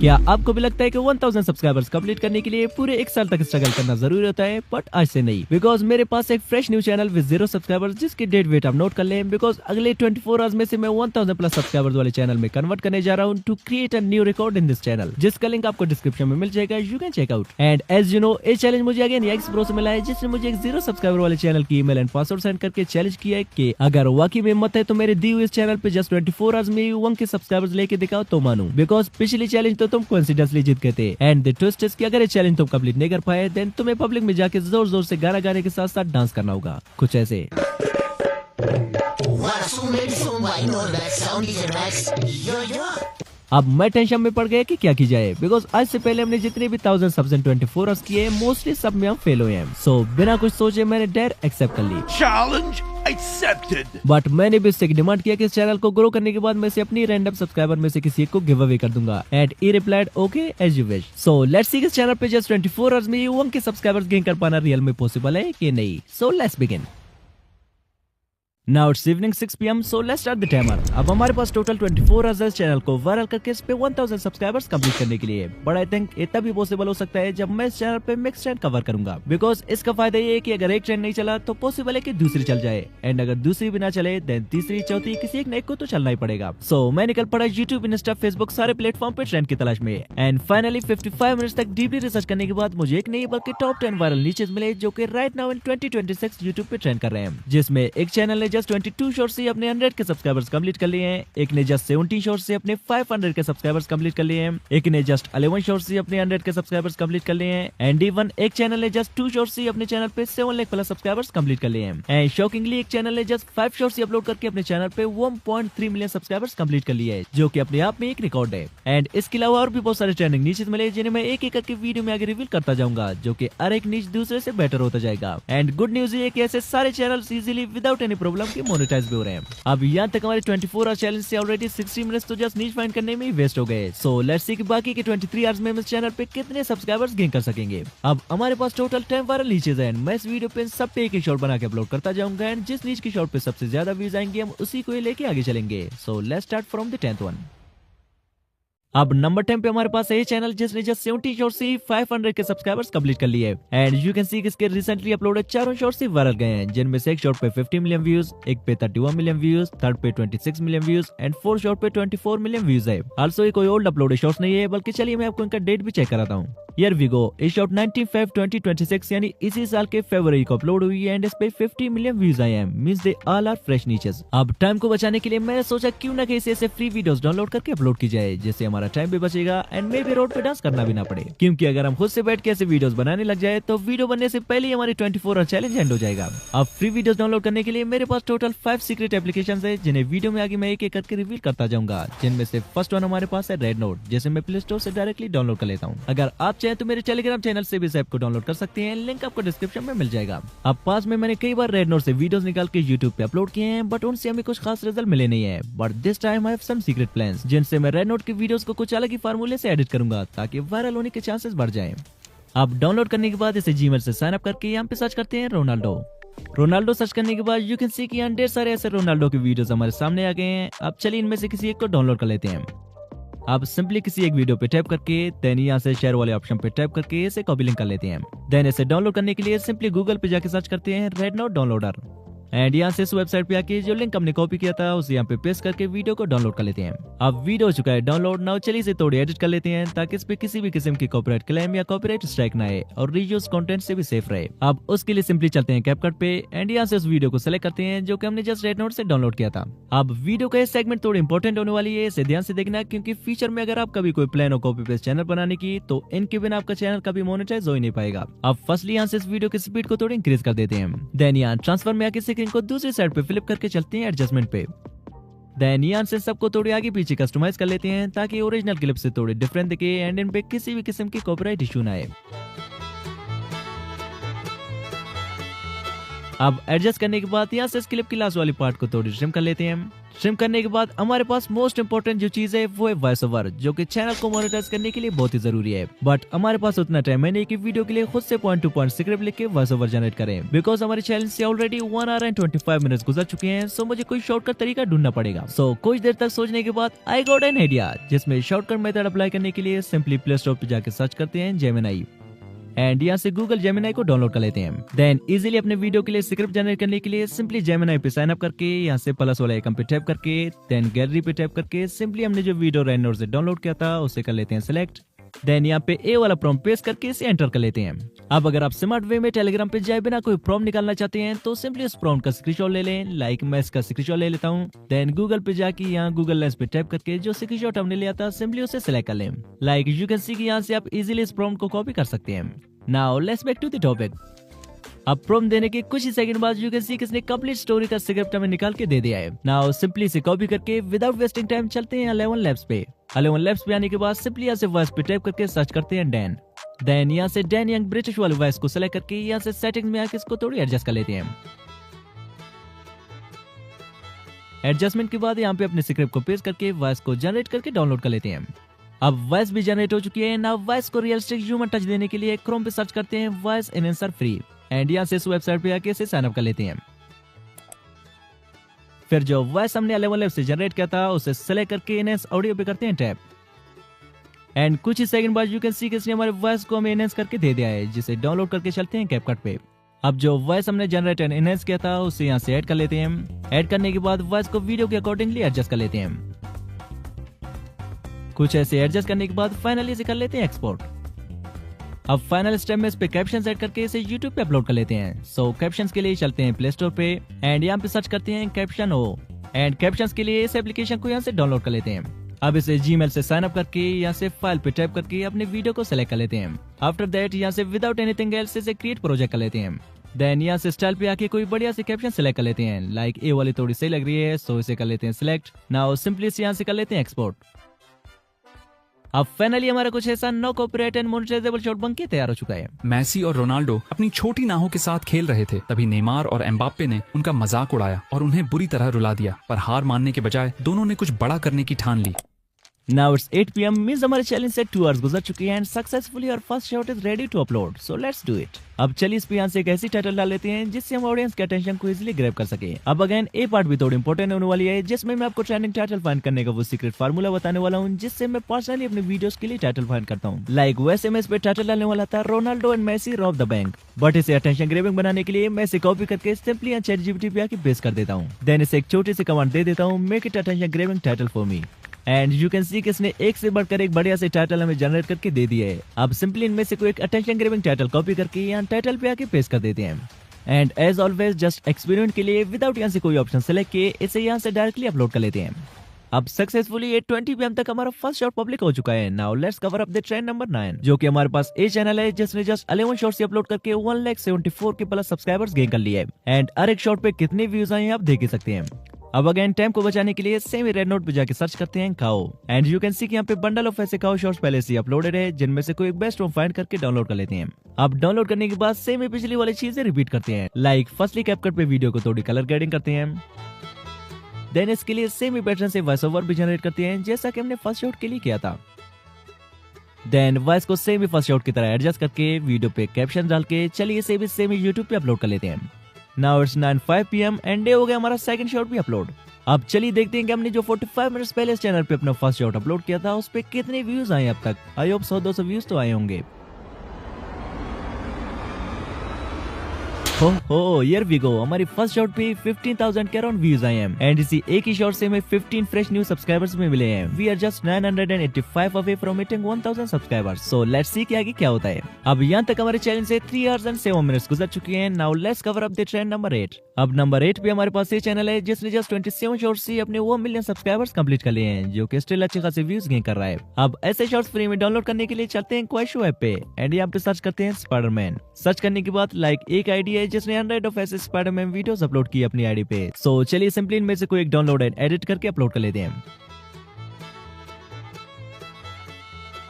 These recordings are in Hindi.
क्या आपको भी लगता है कि 1000 सब्सक्राइबर्स कंप्लीट करने के लिए पूरे एक साल तक स्ट्रगल करना जरूरी होता है? बट आज से नहीं, बिकॉज मेरे पास एक fresh new channel with 0 subscribers जिसकी डेट वेट आप नोट कर लें, बिकॉज अगले 24 आवर्स में से मैं 1000 प्लस सब्सक्राइबर्स वाले चैनल में कन्वर्ट करने जा रहा हूँ to create a new record in this channel, जिसका लिंक आपको डिस्क्रिप्शन में मिल जाएगा, you can check out. And as you know, ये चैलेंज मुझे अगेन एक्स प्रो से मिला है, जिसने मुझे एक 0 सब्सक्राइबर वाले चैनल की ईमेल एंड पासवर्ड सेंड करके चैलेंज किया है कि अगर वाकई में हिम्मत है तो मेरे दी हुए इस चैनल पे जस्ट 24 आवर्स में 1 के सब्सक्राइबर्स लेके दिखाओ तो मानूं, बिकॉज पिछली चैलेंज तो तुम कोइंसिडेंटली जीत गए थे। एंड द ट्विस्ट इज कि अगर ये चैलेंज तुम कंप्लीट नहीं कर पाए देन तुम्हें पब्लिक में जाके जोर जोर से गाना गाने के साथ साथ डांस करना होगा, कुछ ऐसे। अब मैं टेंशन में पड़ गया कि क्या की जाए, बिकॉज आज से पहले हमने जितने भी 1000 सब्स एंड 24 आवर्स किए मोस्टली सब में हम फेल हुए हैं। सो बिना कुछ सोचे मैंने डायरेक्ट एक्सेप्ट कर ली। Challenge accepted. बट मैंने भी उससे डिमांड किया कि इस चैनल को ग्रो करने के बाद मैं से अपनी रैंडम सब्सक्राइबर में से किसी एक को गिव अवे कर दूंगा। And he replied okay as you wish. So let's see इस चैनल पे जस्ट 24 आवर्स में 1 के सब्सक्राइबर्स गेन कर पाना रियल में पॉसिबल है कि नहीं। So let's begin. Now it's evening 6 PM, so let's start the timer. अब हमारे पास टोटल 24 आवर्स है चैनल को वायरल करके इस पे 1000 सब्सक्राइबर्स कंप्लीट करने के लिए। बट आई थिंक ये तभी पॉसिबल हो सकता है जब मैं इस चैनल पे मिक्स ट्रेंड कवर करूंगा, बिकॉज इसका फायदा ये है कि अगर एक ट्रेंड नहीं चला तो पॉसिबल है कि दूसरी चल जाए, एंड अगर दूसरी भी ना चले देन तीसरी चौथी किसी एक नए को तो चलना ही पड़ेगा। सो मैं निकल पड़ा यूट्यूब, इंस्टा, फेसबुक सारे प्लेटफॉर्म पे ट्रेंड की तलाश में। एंड फाइनली 55 मिनट्स तक डीपली रिसर्च करने के बाद मुझे एक नहीं बल्कि टॉप 10 वायरल नीचेस मिले जो कि राइट नाउ इन 2026 यूट्यूब पे ट्रेंड कर रहे हैं, जिसमें एक चैनल ने जस्ट 22 शॉर्ट्स से अपने 100 के सब्सक्राइबर्स कंप्लीट कर लिए हैं, एक ने जस्ट 70 शॉर्ट्स से अपने 500 के सब्सक्राइबर्स कंप्लीट कर लिए हैं, एक ने जस्ट 11 शॉर्ट्स से अपने 100 के सब्सक्राइबर्स कंप्लीट कर लिए हैं, एंड इवन एक चैनल ने जस्ट 2 शॉर्ट्स से अपने चैनल पे 7 लाख प्लस सब्सक्राइबर्स कंप्लीट कर लिए हैं। एंड शॉकिंगली एक चैनल ने जस्ट 5 शॉर्ट्स अपलोड करके अपने चैनल पे 1.3 मिलियन सब्सक्राइबर्स कंप्लीट कर लिए हैं, जो कि अपने आप में एक रिकॉर्ड है। एंड इसके अलावा और भी बहुत सारे ट्रेंडिंग नीचेस मिले जिन्हें मैं एक एक करके वीडियो में आगे रिवील करता जाऊंगा, जो कि हर एक नीच दूसरे से बेटर होता जाएगा। एंड गुड न्यूज ये कि ऐसे सारे channels easily without any problem के मोनेटाइज भी हो रहे हैं। अब यहाँ तक हमारे 24 आवर चैलेंज से ऑलरेडी 60 मिनट्स तो जस्ट नीच फाइंड करने में ही वेस्ट हो गए। सो लेट्स सी कि बाकी के 23 आवर्स में हम इस चैनल पे कितने सब्सक्राइबर्स गेन कर सकेंगे। अब हमारे पास टोटल 10 वायरल नीचेस हैं। मैं इस वीडियो पे सब पे एक एक शॉर्ट बना के अपलोड करता जाऊंगा, एंड जिस नीच की शॉर्ट पे सबसे ज्यादा व्यूज आएंगे हम उसी को लेके आगे चलेंगे। So let's start from the 10th one. अब नंबर 10 पे हमारे पास है चैनल जिसने जस्ट 70 शॉर्ट्स से 500 के सब्सक्राइबर्स कंप्लीट कर लिए। एंड यू कैन सी कि इसके रिसेंटली अपलोडेड चारों शॉर्ट्स से वायरल गए हैं, जिनमें से एक शॉर्ट पे 50 मिलियन व्यूज, एक पे 31 मिलियन व्यूज, थर्ड पे 26 million views, and fourth short पे 24 मिलियन व्यूज है। आल्सो ये कोई ओल्ड अपलोडेड शॉर्ट्स नहीं है, बल्कि चलिए मैं आपको इनका डेट भी चेक कराता हूँ। Here we go. इस शॉर्ट 19/5/2026 यानी इसी साल के फरवरी को अपलोड हुई है, एंड इस पे 50 मिलियन व्यूज आए हैं, means they all are fresh niches. अब टाइम को बचाने के लिए मैंने सोचा क्यों ना कैसे ऐसे फ्री वीडियोस डाउनलोड करके अपलोड की जाए, जिससे हमारा टाइम भी बचेगा एंड मे भी रोड पे डांस करना भी ना पड़े। क्योंकि अगर हम खुद से बैठ के ऐसे वीडियोस बनाने लग जाए तो वीडियो बनने से पहले ही हमारी 24 आवर चैलेंज एंड हो जाएगा। अब फ्री वीडियोस डाउनलोड करने के लिए मेरे पास टोटल 5 सीक्रेट एप्लीकेशंस है, जिन्हें वीडियो में आगे मैं एक एक करके रिवील करता जाऊंगा। जिनमें से फर्स्ट वन हमारे पास है रेड नोट, जिसे मैं प्ले स्टोर से डायरेक्टली डाउनलोड कर लेता हूँ। अगर आप चाहें तो मेरे टेलीग्राम चैनल से भी इस ऐप को डाउनलोड कर सकते हैं, लिंक आपको डिस्क्रिप्शन में मिल जाएगा। अब पास में मैंने कई बार रेड नोट से वीडियोस निकाल के यूट्यूब पे अपलोड किए हैं, बट उनसे हमें कुछ खास रिजल्ट मिले नहीं है। But this time I have some secret plans, जिनसे मैं रेड नोट की वीडियोस को कुछ अलग ही फार्मूले से एडिट करूंगा ताकि वायरल होने के चांसेस बढ़ जाएं। अब डाउनलोड करने के बाद इसे जीमेल से साइन अप करके यहाँ पे सर्च करते हैं रोनाल्डो सर्च करने के बाद यू कैन सी कि यहाँ ढेर सारे ऐसे रोनाल्डो की वीडियोस हमारे सामने आ गए हैं। अब चलिए इनमें से किसी एक को डाउनलोड कर लेते हैं। आप सिंपली किसी एक वीडियो पे टैप करके देन यहाँ से शेयर वाले ऑप्शन पे टैप करके इसे कॉपी लिंक कर लेते हैं। देन इसे डाउनलोड करने के लिए सिंपली गूगल पे जाके सर्च करते हैं रेड नोट डाउनलोडर, एंड यहाँ से इस वेबसाइट पे आके जो लिंक हमने कॉपी किया था उसे यहाँ पे पेस्ट करके वीडियो को डाउनलोड कर लेते हैं। अब वीडियो हो चुका है डाउनलोड। नाउ चलिए इसे थोड़ी एडिट कर लेते हैं ताकि इस पे किसी भी किस्म की कॉपीराइट क्लेम या कॉपीराइट स्ट्राइक ना आए और रीयूज कंटेंट से भी सेफ रहे। अब उसके लिए सिंपली चलते हैं कैपकट पे, एंड यहाँ से उस वीडियो को सिलेक्ट करते हैं जो कि हमने जस्ट रेड नोट से डाउनलोड किया था। अब वीडियो का सेगमेंट थोड़ी इंपॉर्टेंट होने वाली है, इसे ध्यान से देखना, क्योंकि फ्यूचर में अगर आप कभी कोई प्लान हो कॉपी पेस्ट चैनल बनाने की तो इनके बिना आपका चैनल कभी मोनेटाइज हो ही नहीं पाएगा। अब फर्स्टली यहाँ से इस वीडियो की स्पीड को थोड़ी इंक्रीज कर देते हैं। देन यहाँ ट्रांसफर में आके स्क्रीन को दूसरी साइड पे फ्लिप करके चलते हैं एडजस्टमेंट पे। देन यहाँ से सबको थोड़ी आगे पीछे कस्टमाइज कर लेते हैं ताकि ओरिजिनल क्लिप से थोड़ी डिफरेंट दिखे एंड इन पे किसी भी किस्म की कॉपीराइट इशू ना आए। अब एडजस्ट करने के बाद यहाँ से इस क्लिप की लास्ट वाली पार्ट को थोड़ी ट्रिम कर लेते हैं। ट्रिम करने के बाद हमारे पास मोस्ट इंपोर्टेंट जो चीज है वो है वॉइस ओवर, जो कि चैनल को मोनेटाइज करने के लिए बहुत ही जरूरी है। बट हमारे पास उतना टाइम है नहीं कि वीडियो के लिए खुद से पॉइंट टू पॉइंट स्क्रिप्ट लिख के वॉइस ओवर जनरेट करें, बिकॉज हमारे चैनल से ऑलरेडी 1 आवर एंड 25 मिनट्स गुजर चुके हैं। सो मुझे कोई शॉर्टकट तरीका ढूंढना पड़ेगा। सो कुछ देर तक सोचने के बाद आई गॉट एन आइडिया, जिसमें शॉर्टकट मेथड अप्लाई करने के लिए सिंपली प्ले स्टोर पे जाकर सर्च करते हैं जेमिनी एंड यहाँ से गूगल जेमिनी को डाउनलोड कर लेते हैं। देन इजीली अपने वीडियो के लिए स्क्रिप्ट जनरेट करने के लिए सिंपली जेमिनी पे साइन अप करके यहाँ से प्लस वाला आइकन पे टैप करके देन गैलरी पे टैप करके सिंपली हमने जो वीडियो रेंडर से डाउनलोड किया था उसे कर लेते हैं सिलेक्ट। देन यहाँ पे ए वाला प्रॉम्प्ट पेस्ट करके इसे एंटर कर लेते हैं। अब अगर आप स्मार्ट वे में टेलीग्राम पे जाए बिना कोई प्रॉम्प्ट निकालना चाहते हैं तो सिंपली उस प्रॉम्प्ट का स्क्रीनशॉट ले लें। लाइक मैं इसका स्क्रीनशॉट ले लेता हूँ। देन गूगल पे जाके यहाँ गूगल लेंस पे टैप करके जो स्क्रीनशॉट हमने लिया था सिंपली उसे सिलेक्ट कर लें। लाइक यू कैन सी कि यहाँ से आप इजीली इस प्रॉम्प्ट को कॉपी कर सकते हैं। Now let's back to the topic. अब प्रॉम्प्ट देने के कुछ ही सेकंड बाद यू कैन सी किसने कंप्लीट स्टोरी का स्क्रिप्ट हमें निकाल के दे दिया है। नाउ सिंपली इसे कॉपी करके विदाउट वेस्टिंग टाइम चलते हैं 11 लैब्स पे। 11 लैब्स पे आने के बाद सिंपली यहाँ से वॉइस पे टाइप करके सर्च करते हैं डैन। देन यहाँ से डैन यंग ब्रिटिश वाले वॉइस को सेलेक्ट करके यहाँ से सेटिंग्स में आके इसको थोड़ी एडजस्ट कर लेते हैं। एडजस्टमेंट के बाद यहाँ पे अपने स्क्रिप्ट को पेस्ट करके वॉइस को जनरेट करके डाउनलोड कर लेते हैं। अब वॉइस भी जनरेट हो चुकी है। नाउ वॉइस को रियलिस्टिक ह्यूमन टच देने के लिए क्रोम पे सर्च करते हैं वॉइस एनहांसर फ्री एंड यहाँ से इस वेबसाइट पे आके इसे साइन अप कर लेते हैं। फिर जो वॉइस हमने 11 लैब से जनरेट किया था उसे सेलेक्ट करके एनहांस ऑडियो पे करते हैं टैप एंड कुछ ही सेकंड बाद यू कैन सी किसने हमारे वॉइस को हमें एनहांस करके दे दिया है, जिसे डाउनलोड करके चलते हैं कैपकट पे। अब जो वॉइस हमने जनरेट एंड एनहांस किया था उसे यहाँ से ऐड कर लेते हैं। ऐड करने के बाद वॉइस को वीडियो के अकॉर्डिंगली एडजस्ट कर लेते हैं। कुछ ऐसे एडजस्ट करने के बाद फाइनली इसे कर लेते हैं एक्सपोर्ट। अब फाइनल स्टेप में इस पे कैप्शन ऐड करके इसे YouTube पे अपलोड कर लेते हैं। सो कैप्शंस के लिए चलते हैं प्ले स्टोर पे एंड यहाँ पे सर्च करते हैं कैप्शन ओ एंड कैप्शंस के लिए इस एप्लीकेशन को यहाँ से डाउनलोड कर लेते हैं। अब इसे जीमेल से साइन अप करके यहाँ से फाइल पे टाइप करके अपने वीडियो को सिलेक्ट कर लेते हैं। आफ्टर दैट यहाँ से विदाउट एनीथिंग एल्स इसे क्रिएट प्रोजेक्ट कर लेते हैं। देन यहाँ से स्टाइल पे आके कोई बढ़िया से कैप्शन सिलेक्ट कर लेते हैं। लाइक ए वाली थोड़ी सही लग रही है सो इसे कर लेते हैं सिलेक्ट। नाउ सिंपली इसे यहाँ से कर लेते हैं एक्सपोर्ट। अब फाइनली हमारा कुछ ऐसा no copyright and monetizable short बन के तैयार हो चुका है। मेसी और रोनाल्डो अपनी छोटी नाहों के साथ खेल रहे थे, तभी नेमार और एम्बाप्पे ने उनका मजाक उड़ाया और उन्हें बुरी तरह रुला दिया, पर हार मानने के बजाय दोनों ने कुछ बड़ा करने की ठान ली। Now it's 8 PM मींस हमारे चैलेंज से 2 आवर्स गुजर चुकी हैं एंड सक्सेसफुली और first short is ready to upload. So let's do it. अब चलिए इस पे यहाँ से एक ऐसी टाइटल डाल लेते हैं जिससे हम ऑडियंस के अटेंशन को इजीली ग्रैब कर सके। अब अगेन ए पार्ट भी थोड़ी इंपॉर्टेंट होने वाली है, जिसमें मैं आपको ट्रेंडिंग टाइटल फाइंड करने का वो सीक्रेट फार्मूला बताने वाला हूँ, जिससे मैं पर्सनली अपने वीडियोस के लिए टाइटल फाइंड करता हूँ। लाइक वैसे मैं इस पे टाइटल डालने वाला था Ronaldo and Messi rob the bank, but इसे अटेंशन ग्रैबिंग बनाने के लिए मैं इसे कॉपी करके सिंपली यहाँ ChatGPT पे आके पेस्ट कर देता हूँ। देन इसे एक छोटी सी कमांड दे देता हूँ, make it attention grabbing title for me and you can सी कि इसने एक से बढ़कर एक बढ़िया से टाइटल हमें जनरेट करके दे दिया है। अब सिंपली इनमें से कोई एक अटेंशन ग्रैबिंग टाइटल कॉपी करके यहाँ टाइटल पे आके पेस्ट कर देते हैं and as always just experiment के लिए विदाउट यहाँ से कोई ऑप्शन सेलेक्ट किए इसे यहाँ से डायरेक्टली अपलोड कर लेते हैं। अब सक्सेसफुली 8:20 PM तक हमारा फर्स्ट शॉट पब्लिक हो चुका है। Now let's cover up the trend number 9, जो कि हमारे पास ए चैनल है जिसने जस्ट 11 शॉट्स अपलोड करके 1,74 के प्लस सब्सक्राइबर्स गेन कर लिए हैं एंड हर एक शॉट पे कितने व्यूज आए हैं आप देख ही सकते हैं। अब अगेन टाइम को बचाने के लिए सेम रेड नोट पे जाके सर्च करते हैं खाओ एंड यू कैन सी कि यहाँ पे बंडल ऑफ ऐसे खाओ शॉर्ट्स पहले से अपलोडेड है, जिनमें से कोई एक बेस्ट वन फाइंड करके डाउनलोड कर लेते हैं। अब डाउनलोड करने के बाद सेम पिछली वाली चीजें रिपीट करते हैं। लाइक फर्स्टली कैपकट पे वीडियो को थोड़ी कलर ग्रेडिंग करते हैं। देन इसके लिए सेम ही पैटर्न से वॉइस ओवर भी जनरेट करते हैं जैसा कि हमने फर्स्ट शॉट के लिए किया था। देन वॉइस को सेम ही फर्स्ट शॉट की तरह एडजस्ट करके वीडियो पे कैप्शन डाल के चलिए इसे भी सेम ही YouTube पे अपलोड कर लेते हैं। Now it's 9:05 PM and day हो गया हमारा सेकंड शॉट भी अपलोड। अब चलिए देखते हैं कि हमने जो 45 मिनट्स पहले इस चैनल पे अपना फर्स्ट शॉट अपलोड किया था उस पे कितने व्यूज आए अब तक। आई होप 100-200 व्यूज तो आए होंगे। हो हियर वी गो, हमारी फर्स्ट शॉट पे 15,000 के अराउंड व्यूज आए हैं एंड इसी एक ही शॉट से हमें 15 फ्रेश न्यू सब्सक्राइबर्स में मिले हैं। We are just 985 away from hitting 1000 subscribers. So let's see कि आगे क्या होता है। अब यहाँ तक हमारे चैनल से 3 आवर्स एंड 7 मिनट्स गुजर चुके हैं। Now let's cover up the trend number 8। अब नंबर 8 पे हमारे पास ये चैनल है जिसने जस्ट 27 शॉर्ट्स से अपने 1 मिलियन सब्सक्राइबर्स कंप्लीट कर लिए हैं, जो कि स्टिल अच्छे खासे व्यूज गेन कर रहा है। अब ऐसे शॉर्ट्स फ्री में डाउनलोड करने के लिए चलते हैं क्वेश्चन ऐप पे एंड यहाँ पे सर्च करते हैं स्पाइडरमैन। सर्च करने के बाद लाइक एक आईडी है जिसने 100 ऑफ ऐसे स्पाइडरमैन वीडियोस अपलोड की अपनी आईडी पे। सो चलिए सिंपली इनमें से कोई एक डाउनलोड एंड एडिट करके अपलोड कर लेते हैं।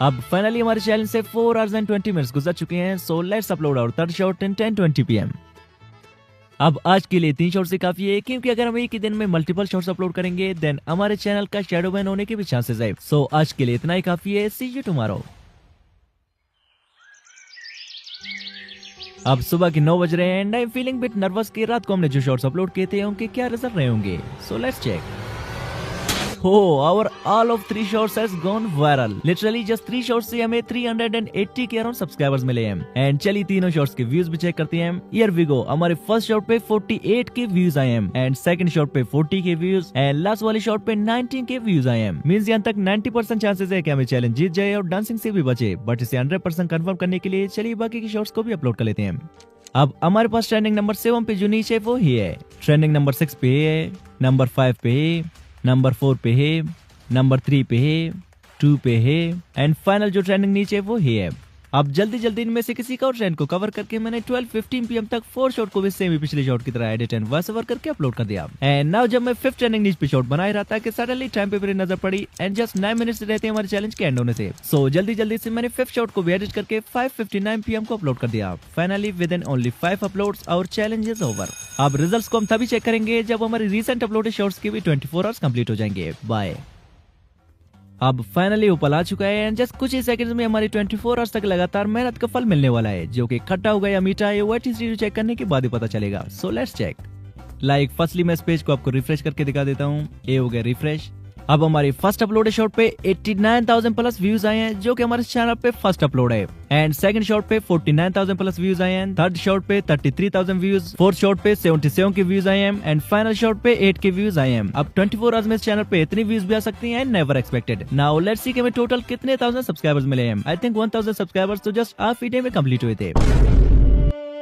अब फाइनली हमारे चैनल से 4 आवर्स एंड 20 मिनट्स गुजर चुके हैं। So let's upload our third short in 10:20 PM। अब आज के लिए 3 शॉर्ट्स ही काफी है, क्योंकि अगर हम एक ही दिन में मल्टीपल शॉर्ट्स अपलोड करेंगे देन हमारे चैनल का शैडो बैन होने के भी चांसेस है। सो आज के लिए इतना ही काफी है। सी यू टुमारो। अब सुबह के 9 बज रहे हैं and I am feeling bit nervous कि रात को हमने जो शॉर्ट्स अपलोड किए थे उनके क्या रिजल्ट रहे होंगे। So let's check. हो our all of 3 shorts has gone viral. Literally just 3 shorts से हमें 380 के अराउंड सब्सक्राइबर्स मिले हैं। एंड चलिए तीनों शॉर्ट्स के व्यूज भी चेक करते हैं। Here we go. हमारे फर्स्ट शॉर्ट पे 48 के व्यूज आए हैं एंड सेकंड शॉर्ट पे 40 के व्यूज एंड लास्ट वाली शॉर्ट पे 19 के व्यूज आए हैं। मींस यहां तक 90% चांसेस है कि हमें चैलेंज जीत जाए और डांसिंग से भी बचे। बट इसे 100% कंफर्म करने के लिए चलिए बाकी की शॉर्ट्स को भी अपलोड कर लेते हैं। अब हमारे पास ट्रेंडिंग नंबर 7 पे जो नीचे वो ही है, ट्रेंडिंग नंबर 6 पे है, नंबर 5 पे है, नंबर 4 पे है, नंबर 3 पे है, 2 पे है एंड फाइनल जो ट्रेंडिंग नीचे वो ही है। अब जल्दी जल्दी इनमें से किसी का और ट्रेंड को कवर करके मैंने 12:15 PM तक 4 शॉट को भी सेम ही पिछले शॉट की तरह एडिट एंड वॉइस ओवर करके अपलोड कर दिया। एंड नाउ जब मैं 5th ट्रेंडिंग नीच पे शॉट बना ही रहा था कि सडनली टाइम पे मेरी नजर पड़ी एंड जस्ट 9 मिनट्स रहते हैं हमारे चैलेंज के एंड होने से। सो जल्दी जल्दी से मैंने 5th शॉट को भी एडिट करके 5:59 PM को अपलोड कर दिया। Finally within only 5 uploads our challenge is over. अब रिजल्ट्स को हम तभी चेक करेंगे जब हमारे रिसेंट अपलोडेड शॉर्ट्स के भी 24 आवर्स कंप्लीट हो जाएंगे। बाय। अब फाइनली ऊपर आ चुका है एंड जस्ट कुछ ही सेकंड्स में हमारी 24 आवर्स तक लगातार मेहनत का फल मिलने वाला है, जो कि खट्टा होगा या मीठा है वो चेक करने के बाद ही पता चलेगा। So let's check. Like firstly मैं इस पेज को आपको रिफ्रेश करके दिखा देता हूँ। ये हो गया रिफ्रेश। अब हमारी फर्स्ट अपलोडेड शॉट पे 89,000 प्लस व्यूज आए हैं, जो कि हमारे चैनल पे फर्स्ट अपलोड है। एंड सेकंड शॉट पे 49,000 प्लस व्यूज आए हैं। थर्ड शॉट पे 33,000 व्यूज। फोर्थ शॉट पे 77 के व्यूज आए हैं एंड फाइनल शॉट पे 8 के व्यूज आए हैं। अब 24 आवर्स में इस चैनल पे इतनी व्यूज भी आ सकती हैं, never expected. Now let's see कि हमें टोटल कितने 1000 सब्सक्राइबर्स मिले हैं। आई थिंक 1000 सब्सक्राइबर्स तो जस्ट हाफ ही डे में कंप्लीट हुए थे।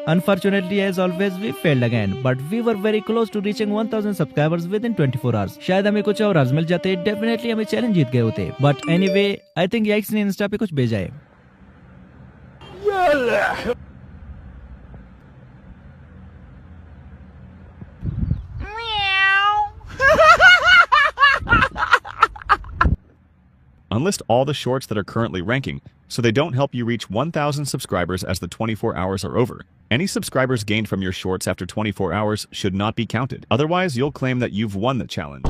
Unfortunately, as always, we failed again, but we were very close to reaching 1000 subscribers within 24 hours. शायद हमें कुछ और आज मिल जाते, डेफिनेटली हमें चैलेंज जीत गए होते। But anyway, I think yikes ने इंस्टा पे कुछ भेजा है। Unlist all the shorts that are currently ranking, so they don't help you reach 1000 subscribers as the 24 hours are over. Any subscribers gained from your shorts after 24 hours should not be counted. Otherwise, you'll claim that you've won the challenge.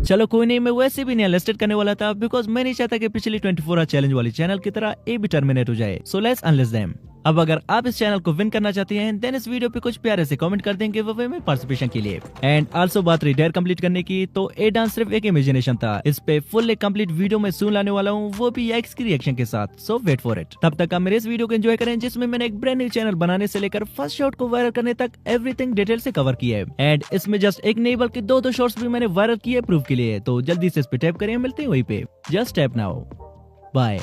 चलो कोई नहीं, मैं वैसे भी नहीं अनलिस्टेड करने वाला था बिकॉज मैं नहीं चाहता कि पिछली 24 आवर चैलेंज वाली चैनल की तरह ये भी टर्मिनेट हो जाए। So let's unlist them. अब अगर आप इस चैनल को विन करना चाहते हैं देन इस वीडियो पे कुछ प्यारे से कमेंट कर देंगे वो वे में पार्टिसिपेशन के लिए। एंड आल्सो बात रही डेयर कंप्लीट करने की, तो ये डांस सिर्फ एक इमेजिनेशन था। इस पे फुल एक कंप्लीट वीडियो में सून लाने वाला हूँ, वो भी याइक्स की रिएक्शन के साथ। सो वेट फॉर इट। तब तक आप मेरे इस वीडियो को एंजॉय करें जिसमें मैंने एक ब्रांड न्यू चैनल बनाने से लेकर फर्स्ट शॉट को वायरल करने तक एवरीथिंग डिटेल से कवर किया है। एंड इसमें जस्ट एक नहीं बल्कि 2 शॉर्ट्स भी मैंने वायरल किए प्रूफ के लिए। तो जल्दी से इस पे टैप करें, मिलते हैं वहीं पे। Just tap now. बाय।